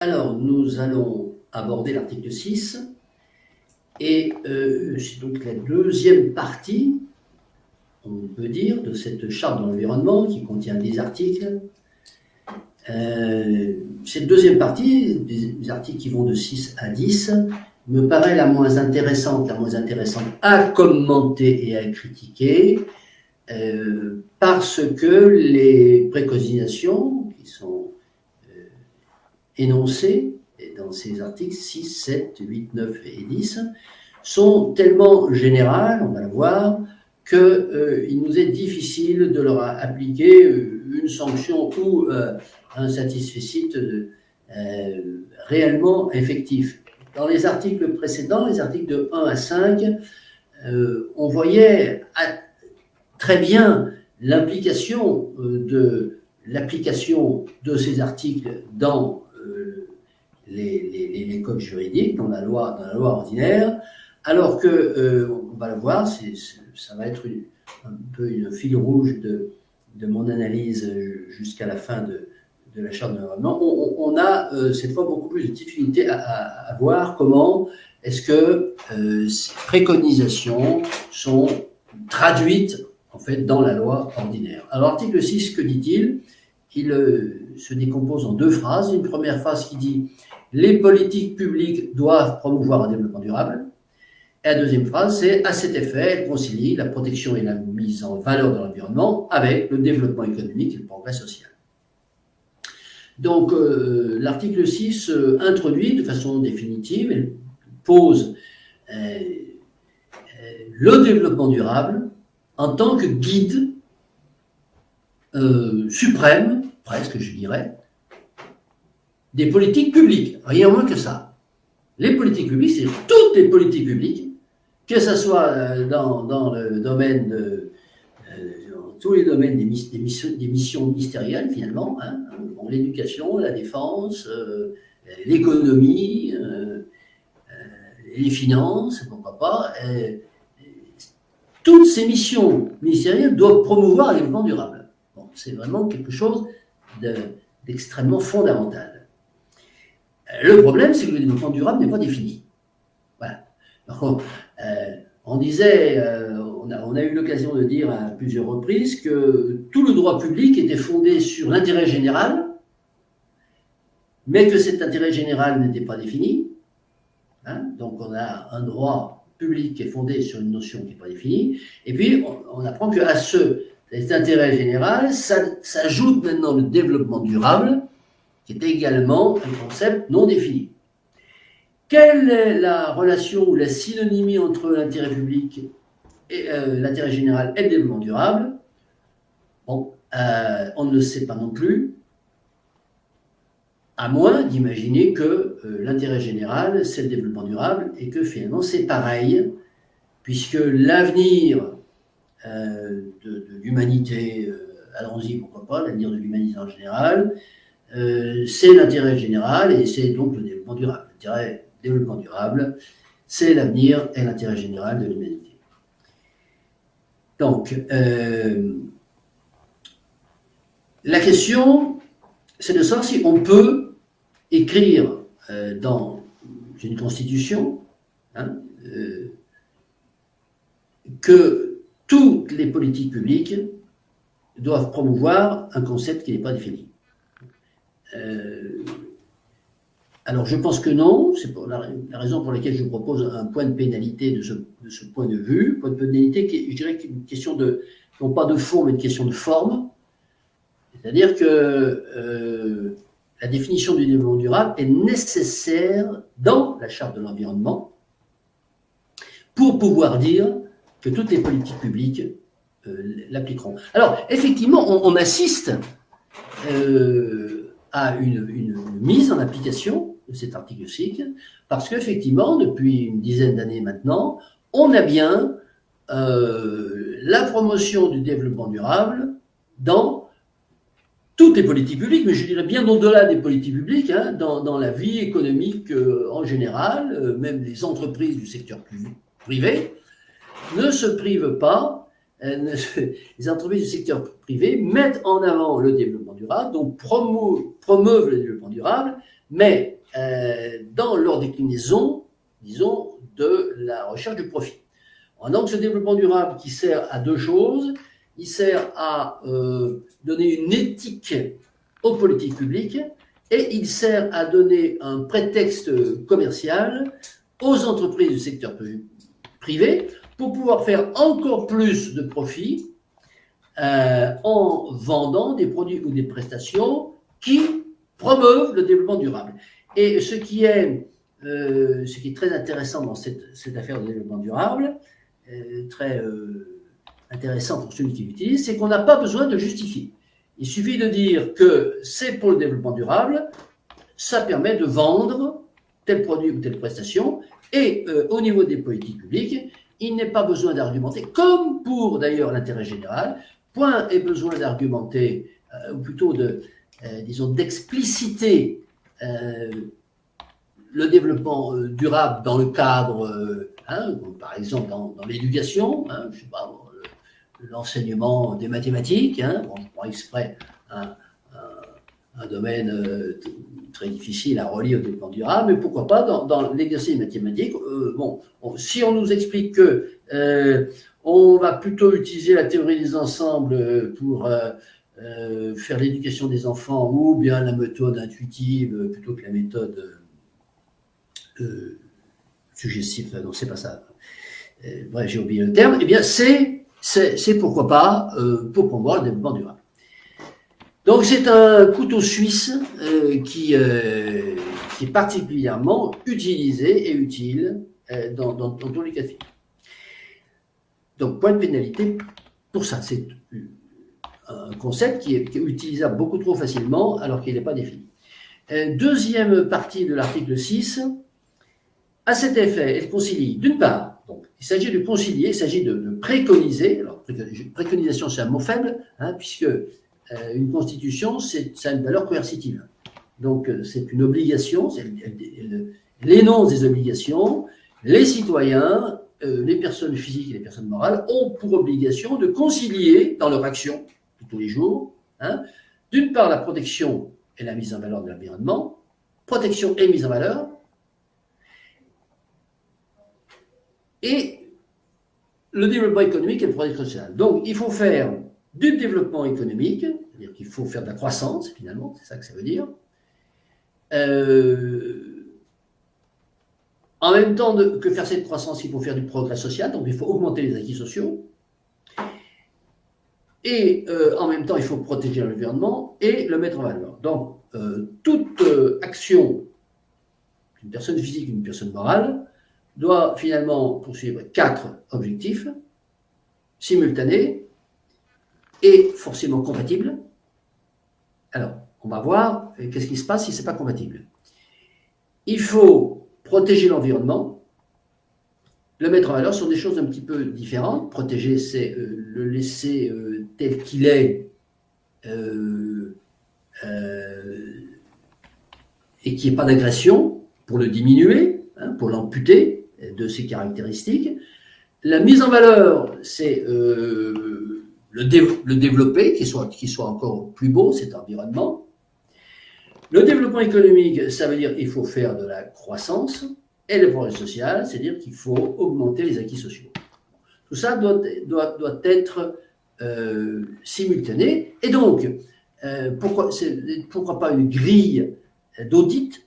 Alors, nous allons aborder l'article 6 et c'est donc la deuxième partie, on peut dire, de cette charte de l'environnement qui contient 10 articles. Cette deuxième partie, des articles qui vont de 6 à 10, me paraît la moins intéressante à commenter et à critiquer, parce que les préconisations qui sont énoncées dans ces articles 6, 7, 8, 9 et 10 sont tellement générales, on va le voir, qu'il nous est difficile de leur appliquer une sanction ou un satisfecit réellement effectif. Dans les articles précédents, les articles de 1 à 5, on voyait très bien l'application de ces articles dans les codes juridiques, dans la loi ordinaire, alors que, on va le voir, ça va être un peu une fil rouge de mon analyse jusqu'à la fin de la charte de l'environnement. On a cette fois beaucoup plus de difficultés à voir comment est-ce que ces préconisations sont traduites en fait dans la loi ordinaire. Alors l'article 6, que dit-il? Il se décompose en deux phrases. Une première phrase qui dit « Les politiques publiques doivent promouvoir un développement durable ». Et la deuxième phrase, c'est « À cet effet, elle concilie la protection et la mise en valeur de l'environnement avec le développement économique et le progrès social ». Donc l'article 6 introduit de façon définitive, elle pose le développement durable en tant que guide suprême, presque je dirais, des politiques publiques, rien moins que ça. Les politiques publiques, c'est toutes les politiques publiques, que ce soit dans le domaine dans tous les domaines des missions ministérielles finalement, hein, bon, l'éducation, la défense, l'économie, les finances, pourquoi pas. Toutes ces missions ministérielles doivent promouvoir le développement durable. Bon, c'est vraiment quelque chose d'extrêmement fondamental. Le problème, c'est que le développement durable n'est pas défini. Voilà. Donc, on disait, on a eu l'occasion de dire à plusieurs reprises que tout le droit public était fondé sur l'intérêt général, mais que cet intérêt général n'était pas défini. Hein, donc on a un droit public qui est fondé sur une notion qui n'est pas définie, et puis on apprend qu'à cet intérêt général s'ajoute maintenant le développement durable, qui est également un concept non défini. Quelle est la relation ou la synonymie entre l'intérêt public et l'intérêt général et le développement durable? Bon, on ne le sait pas non plus, à moins d'imaginer que l'intérêt général, c'est le développement durable et que finalement c'est pareil, puisque l'avenir de l'humanité, allons-y, pourquoi pas, l'avenir de l'humanité en général, c'est l'intérêt général et c'est donc le développement durable. L'intérêt développement durable, c'est l'avenir et l'intérêt général de l'humanité. Donc, la question, c'est de savoir si on peut écrire dans une constitution que toutes les politiques publiques doivent promouvoir un concept qui n'est pas défini. Alors je pense que non, c'est la raison pour laquelle je propose un point de pénalité de ce point de vue, point de pénalité qui, je dirais, qui est une question non pas de fond, mais une question de forme. C'est-à-dire que la définition du développement durable est nécessaire dans la charte de l'environnement pour pouvoir dire que toutes les politiques publiques l'appliqueront. Alors, effectivement, on assiste à une mise en application de cet article 6, parce qu'effectivement, depuis une dizaine d'années maintenant, on a bien la promotion du développement durable dans toutes les politiques publiques, mais je dirais bien au-delà des politiques publiques, hein, dans la vie économique en général, même les entreprises du secteur privé ne se privent pas, les entreprises du secteur privé mettent en avant le développement durable, donc promeuvent le développement durable, mais dans leur déclinaison, disons, de la recherche du profit. Donc ce développement durable qui sert à deux choses, il sert à donner une éthique aux politiques publiques et il sert à donner un prétexte commercial aux entreprises du secteur privé pour pouvoir faire encore plus de profit en vendant des produits ou des prestations qui promeuvent le développement durable. Et ce qui est très intéressant dans cette affaire de développement durable, très intéressant pour celui qui l'utilise, c'est qu'on n'a pas besoin de justifier. Il suffit de dire que c'est pour le développement durable, ça permet de vendre tel produit ou telle prestation, et au niveau des politiques publiques, il n'est pas besoin d'argumenter, comme pour d'ailleurs l'intérêt général, point est besoin d'argumenter, ou plutôt disons, d'expliciter le développement durable dans le cadre, par exemple dans l'éducation, je sais pas, l'enseignement des mathématiques, je prends exprès un domaine très difficile à relier au développement durable, mais pourquoi pas dans l'exercice des mathématiques, si on nous explique que on va plutôt utiliser la théorie des ensembles pour faire l'éducation des enfants, ou bien la méthode intuitive plutôt que la méthode suggestive, non, c'est pas ça. Bref, j'ai oublié le terme. Eh bien, c'est pourquoi pas pour promouvoir le développement durable. Donc, c'est un couteau suisse qui est particulièrement utilisé et utile dans tous les cas de figure. Donc, point de pénalité pour ça. C'est un concept qui est utilisable beaucoup trop facilement alors qu'il n'est pas défini. Deuxième partie de l'article 6. À cet effet, elle concilie, d'une part, donc, il s'agit de concilier, il s'agit de préconiser. Alors, préconisation, c'est un mot faible, puisque une constitution, ça a une valeur coercitive. Donc, c'est une obligation, elle énonce des obligations. Les citoyens, les personnes physiques et les personnes morales ont pour obligation de concilier dans leur action de tous les jours, d'une part, la protection et la mise en valeur de l'environnement, protection et mise en valeur, et le développement économique et le progrès social. Donc, il faut faire du développement économique, c'est-à-dire qu'il faut faire de la croissance, finalement, c'est ça que ça veut dire. En même temps que faire cette croissance, il faut faire du progrès social, donc il faut augmenter les acquis sociaux. Et en même temps, il faut protéger l'environnement et le mettre en valeur. Donc, toute action d'une personne physique ou d'une personne morale doit finalement poursuivre 4 objectifs simultanés et forcément compatibles. Alors, on va voir qu'est-ce qui se passe si ce n'est pas compatible. Il faut protéger l'environnement. Le mettre en valeur sont des choses un petit peu différentes. Protéger, c'est le laisser tel qu'il est et qu'il n'y ait pas d'agression pour le diminuer, pour l'amputer de ses caractéristiques. La mise en valeur, c'est le développer, qu'il soit encore plus beau, cet environnement. Le développement économique, ça veut dire qu'il faut faire de la croissance, et le progrès social, c'est-à-dire qu'il faut augmenter les acquis sociaux. Tout ça doit être simultané. Et donc, pourquoi pas une grille d'audit,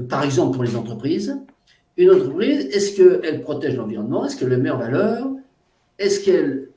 par exemple pour les entreprises. Une entreprise, est-ce qu'elle protège l'environnement? Est-ce qu'elle le met en valeur? Est-ce qu'elle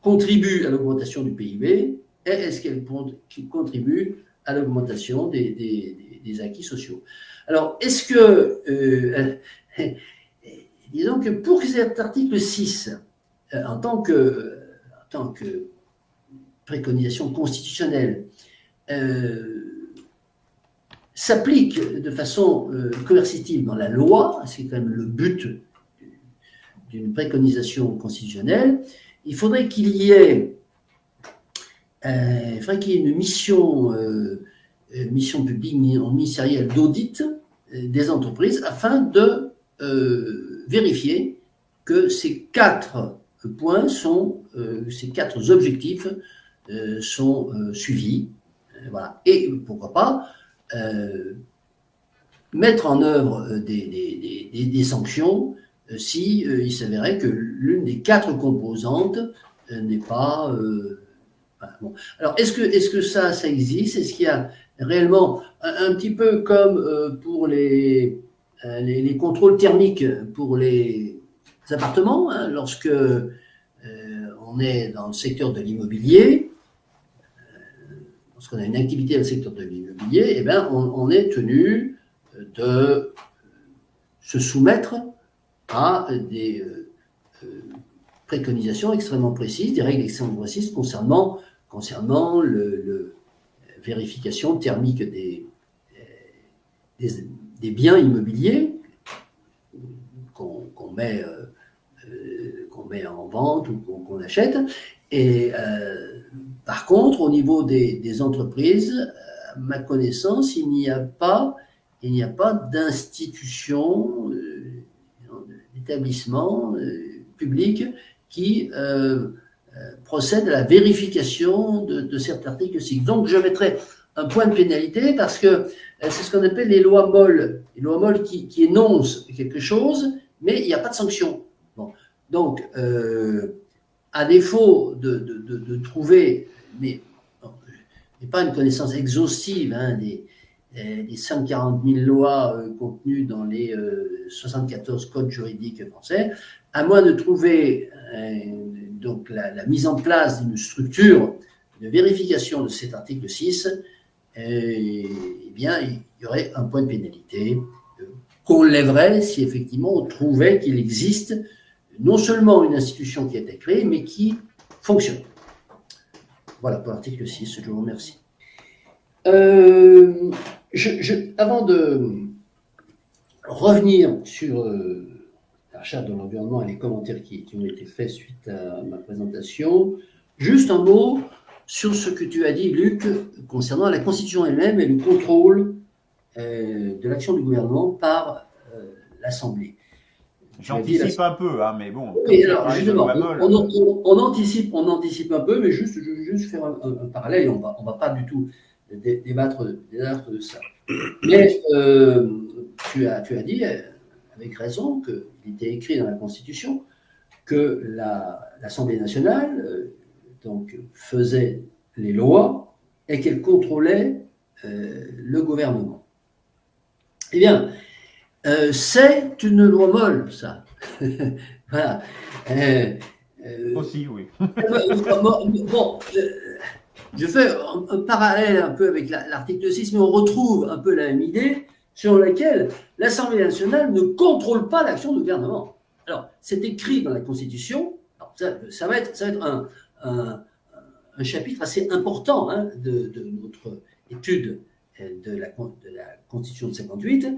contribue à l'augmentation du PIB? Et est-ce qu'elle contribue à l'augmentation des acquis sociaux? Alors, est-ce que, disons que pour cet article 6, en tant que préconisation constitutionnelle, s'applique de façon coercitive dans la loi, c'est quand même le but d'une préconisation constitutionnelle, il faudrait qu'il y ait une mission publique, ministérielle d'audit des entreprises afin de vérifier que ces 4 points ces 4 objectifs sont suivis. Voilà. Et pourquoi pas mettre en œuvre des sanctions si il s'avérait que l'une des 4 composantes n'est pas... bon. Alors, est-ce que ça existe? Est-ce qu'il y a réellement, un petit peu comme pour les contrôles thermiques pour les appartements, hein, lorsque on est dans le secteur de l'immobilier, lorsqu'on a une activité dans le secteur de l'immobilier, eh bien, on est tenu de se soumettre à des préconisations extrêmement précises, des règles extrêmement précises concernant la vérification thermique des biens immobiliers qu'on met en vente ou qu'on achète. Et par contre, au niveau des entreprises, à ma connaissance, il n'y a pas d'institution, d'établissement public qui procède à la vérification de cet article 6. Donc, je mettrai un point de pénalité parce que c'est ce qu'on appelle les lois molles. Les lois molles qui énoncent quelque chose, mais il n'y a pas de sanction. Bon. Donc, à défaut de trouver, mais bon, je n'ai pas une connaissance exhaustive des 140 000 lois contenues dans les 74 codes juridiques français, à moins de trouver donc la mise en place d'une structure de vérification de cet article 6, eh bien, il y aurait un point de pénalité qu'on lèverait si effectivement on trouvait qu'il existe non seulement une institution qui a été créée, mais qui fonctionne. Voilà pour l'article 6, je vous remercie. Avant de revenir sur la charte de l'environnement et les commentaires qui ont été faits suite à ma présentation, juste un mot sur ce que tu as dit, Luc, concernant la Constitution elle-même et le contrôle de l'action du gouvernement par l'Assemblée. J'anticipe un peu, hein, mais bon. Oui, alors justement, on anticipe un peu, mais juste faire un parallèle, on va pas du tout débattre de ça. Mais tu as dit, avec raison, qu'il était écrit dans la Constitution que l'Assemblée nationale donc, faisait les lois et qu'elle contrôlait le gouvernement. Eh bien, c'est une loi molle, ça. Voilà. Aussi, oui. Bon, je fais un parallèle un peu avec l'article 6, mais on retrouve un peu la même idée selon laquelle l'Assemblée nationale ne contrôle pas l'action du gouvernement. Alors, c'est écrit dans la Constitution. Alors, ça va être un chapitre assez important de notre étude de la Constitution de 58.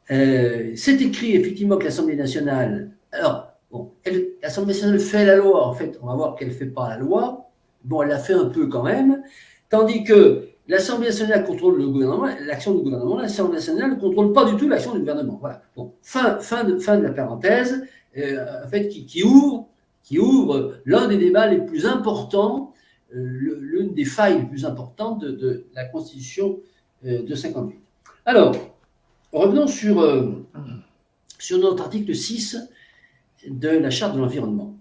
C'est écrit effectivement que l'Assemblée nationale. Alors, bon, l'Assemblée nationale fait la loi. En fait, on va voir qu'elle ne fait pas la loi. Bon, elle l'a fait un peu quand même. Tandis que l'Assemblée nationale contrôle le gouvernement, l'action du gouvernement. L'Assemblée nationale ne contrôle pas du tout l'action du gouvernement. Voilà. Bon, fin de la parenthèse. En fait, qui ouvre l'un des débats les plus importants, l'une des failles les plus importantes de la Constitution de 58. Alors, revenons sur notre article 6 de la Charte de l'environnement.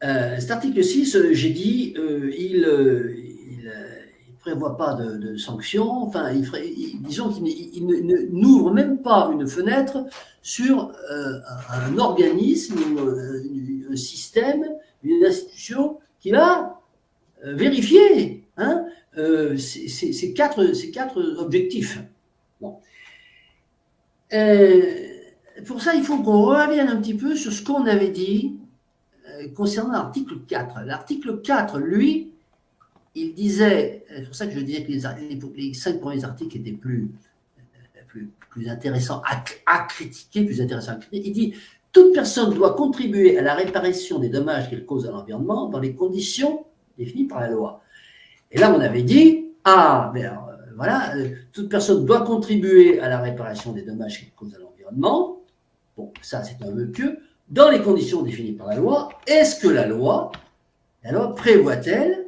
Cet article 6, j'ai dit, il prévoit pas de sanctions, enfin, disons qu'il n'ouvre même pas une fenêtre sur un organisme, un système, une institution qui va vérifier ces quatre objectifs. Bon. Pour ça, il faut qu'on revienne un petit peu sur ce qu'on avait dit concernant l'article 4. L'article 4, lui, il disait, c'est pour ça que je disais que les 5 premiers articles étaient plus intéressants à critiquer, il dit « Toute personne doit contribuer à la réparation des dommages qu'elle cause à l'environnement dans les conditions définies par la loi. » Et là, on avait dit « voilà, toute personne doit contribuer à la réparation des dommages qu'elle cause à l'environnement. » Bon, ça, c'est un vœu pieux. Dans les conditions définies par la loi, est-ce que la loi prévoit-elle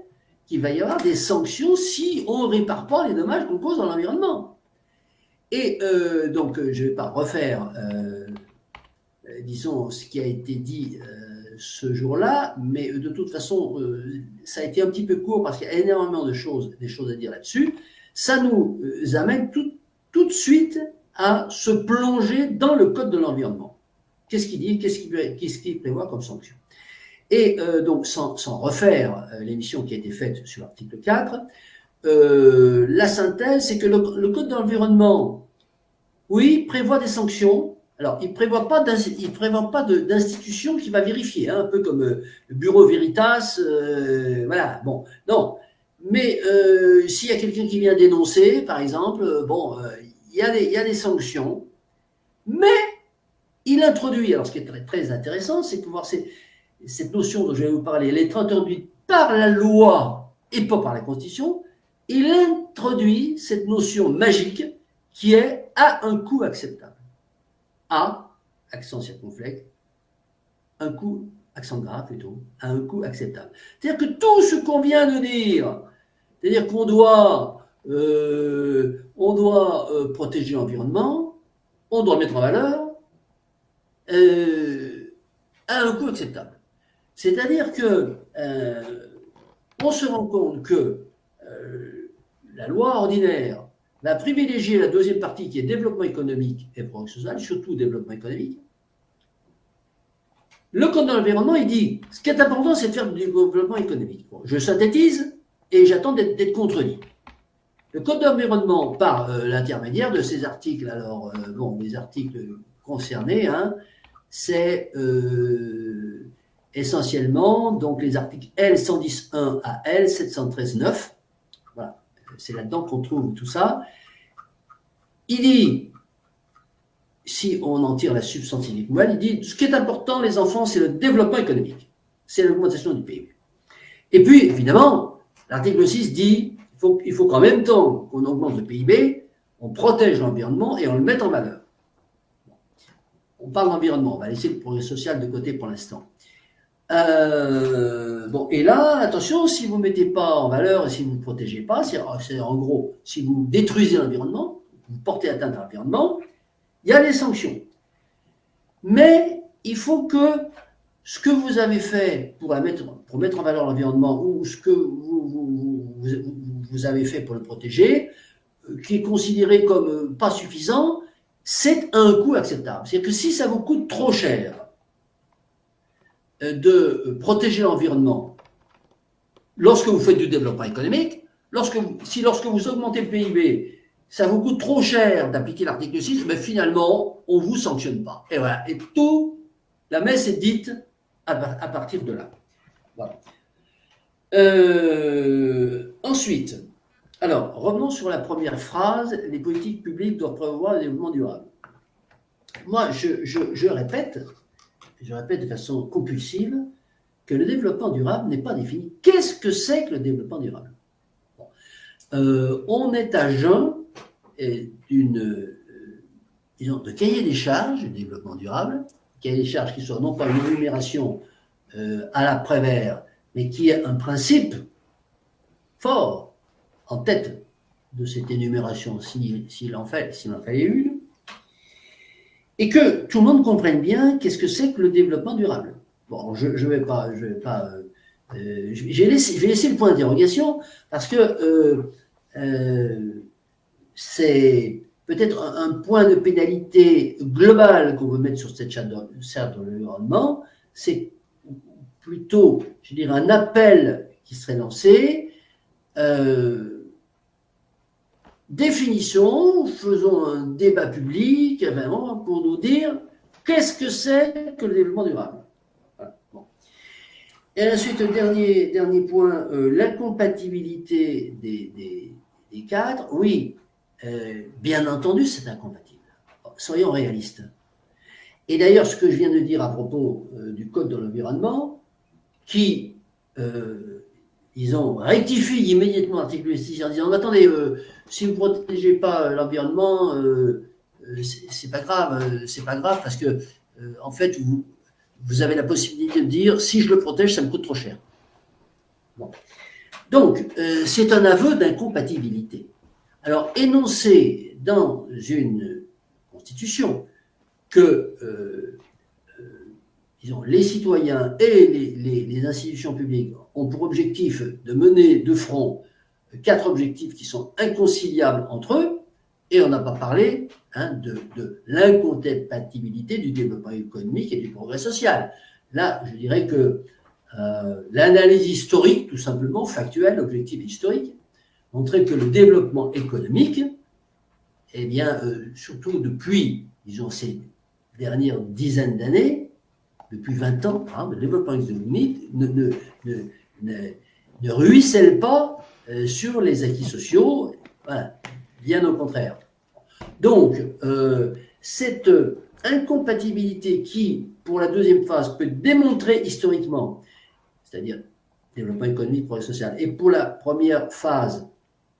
qu'il va y avoir des sanctions si on ne répare pas les dommages qu'on cause dans l'environnement. Et donc, je ne vais pas refaire, disons, ce qui a été dit ce jour-là, mais de toute façon, ça a été un petit peu court parce qu'il y a énormément des choses à dire là-dessus. Ça nous amène tout de suite à se plonger dans le Code de l'environnement. Qu'est-ce qu'il dit? Qu'est-ce qu'il prévoit comme sanction? Et donc, sans refaire l'émission qui a été faite sur l'article 4, la synthèse, c'est que le Code de l'environnement, oui, prévoit des sanctions. Alors, il ne prévoit pas d'institution qui va vérifier, hein, un peu comme le Bureau Veritas, voilà, bon, non. Mais s'il y a quelqu'un qui vient dénoncer, par exemple, il y a des sanctions, mais il introduit, alors ce qui est très, très intéressant, c'est de voir cette notion dont je vais vous parler, elle est introduite par la loi et pas par la Constitution. Il introduit cette notion magique qui est à un coût acceptable. À, accent circonflexe, un coût, accent grave plutôt, à un coût acceptable. C'est-à-dire que tout ce qu'on vient de dire, c'est-à-dire qu'on doit, protéger l'environnement, on doit le mettre en valeur, à un coût acceptable. C'est-à-dire que on se rend compte que la loi ordinaire va privilégier la deuxième partie qui est développement économique et progrès social, surtout développement économique. Le Code de l'environnement, il dit, ce qui est important, c'est de faire du développement économique. Bon, je synthétise et j'attends d'être contredit. Le Code de l'environnement, par l'intermédiaire de ces articles, alors, les articles concernés, hein, c'est essentiellement donc les articles L110.1 à L713.9. Voilà, c'est là-dedans qu'on trouve tout ça. Il dit, si on en tire la substantifique nouvelle, il dit ce qui est important, les enfants, c'est le développement économique, c'est l'augmentation du PIB. Et puis, évidemment, l'article 6 dit il faut qu'en même temps qu'on augmente le PIB, on protège l'environnement et on le mette en valeur. On parle d'environnement, on va laisser le progrès social de côté pour l'instant. Et là, attention, si vous ne mettez pas en valeur et si vous ne protégez pas, c'est en gros, si vous détruisez l'environnement, vous portez atteinte à l'environnement, il y a des sanctions. Mais il faut que ce que vous avez fait pour mettre en valeur l'environnement ou ce que vous avez fait pour le protéger, qui est considéré comme pas suffisant, c'est un coût acceptable. C'est-à-dire que si ça vous coûte trop cher de protéger l'environnement lorsque vous faites du développement économique, lorsque vous augmentez le PIB, ça vous coûte trop cher d'appliquer l'article 6, mais finalement, on ne vous sanctionne pas. Et voilà. Et la messe est dite à partir de là. Voilà. Ensuite, alors, revenons sur la première phrase, les politiques publiques doivent promouvoir le développement durable. Moi, je répète de façon compulsive que le développement durable n'est pas défini. Qu'est-ce que c'est que le développement durable? On est à jeun de cahier des charges du développement durable, cahier des charges qui soit non pas une énumération à la Prévert, mais qui est un principe fort en tête de cette énumération, s'il en fallait une, et que tout le monde comprenne bien qu'est-ce que c'est que le développement durable. Bon, je vais laisser le point d'interrogation parce que c'est peut-être un point de pénalité global qu'on veut mettre sur cette charte de l'environnement, c'est plutôt, je dirais, un appel qui serait lancé, définition, faisons un débat public vraiment pour nous dire qu'est-ce que c'est que le développement durable. Voilà. Bon. Et ensuite, dernier point, l'incompatibilité des cadres. Oui, bien entendu, c'est incompatible. Soyons réalistes. Et d'ailleurs, ce que je viens de dire à propos du Code de l'environnement, qui, rectifie immédiatement l'article 6 en disant attendez, si vous ne protégez pas l'environnement, c'est pas grave parce que en fait vous avez la possibilité de dire si je le protège, ça me coûte trop cher. Bon. Donc, c'est un aveu d'incompatibilité. Alors, énoncer dans une constitution que disons, les citoyens et les institutions publiques ont pour objectif de mener de front 4 objectifs qui sont inconciliables entre eux, et on n'a pas parlé de l'incompatibilité du développement économique et du progrès social. Là, je dirais que l'analyse historique, tout simplement, factuelle, objective historique, montrait que le développement économique, eh bien, surtout depuis, disons, ces dernières dizaines d'années, depuis 20 ans, le développement économique ne ruisselle pas sur les acquis sociaux, voilà, bien au contraire. Donc, cette incompatibilité qui, pour la deuxième phase, peut démontrer historiquement, c'est-à-dire développement économique, progrès social, et pour la première phase,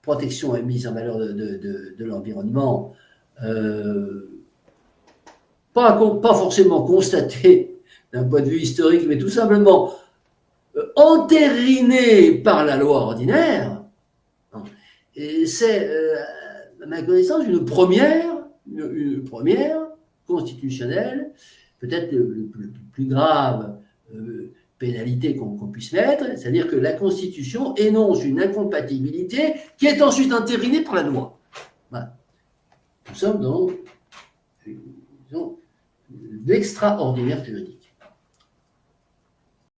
protection et mise en valeur de l'environnement, pas forcément constatée d'un point de vue historique, mais tout simplement entériné par la loi ordinaire, et c'est, à ma connaissance, une première constitutionnelle, peut-être le plus grave pénalité qu'on puisse mettre, c'est-à-dire que la Constitution énonce une incompatibilité qui est ensuite entérinée par la loi. Voilà. Nous sommes dans l'extraordinaire juridique.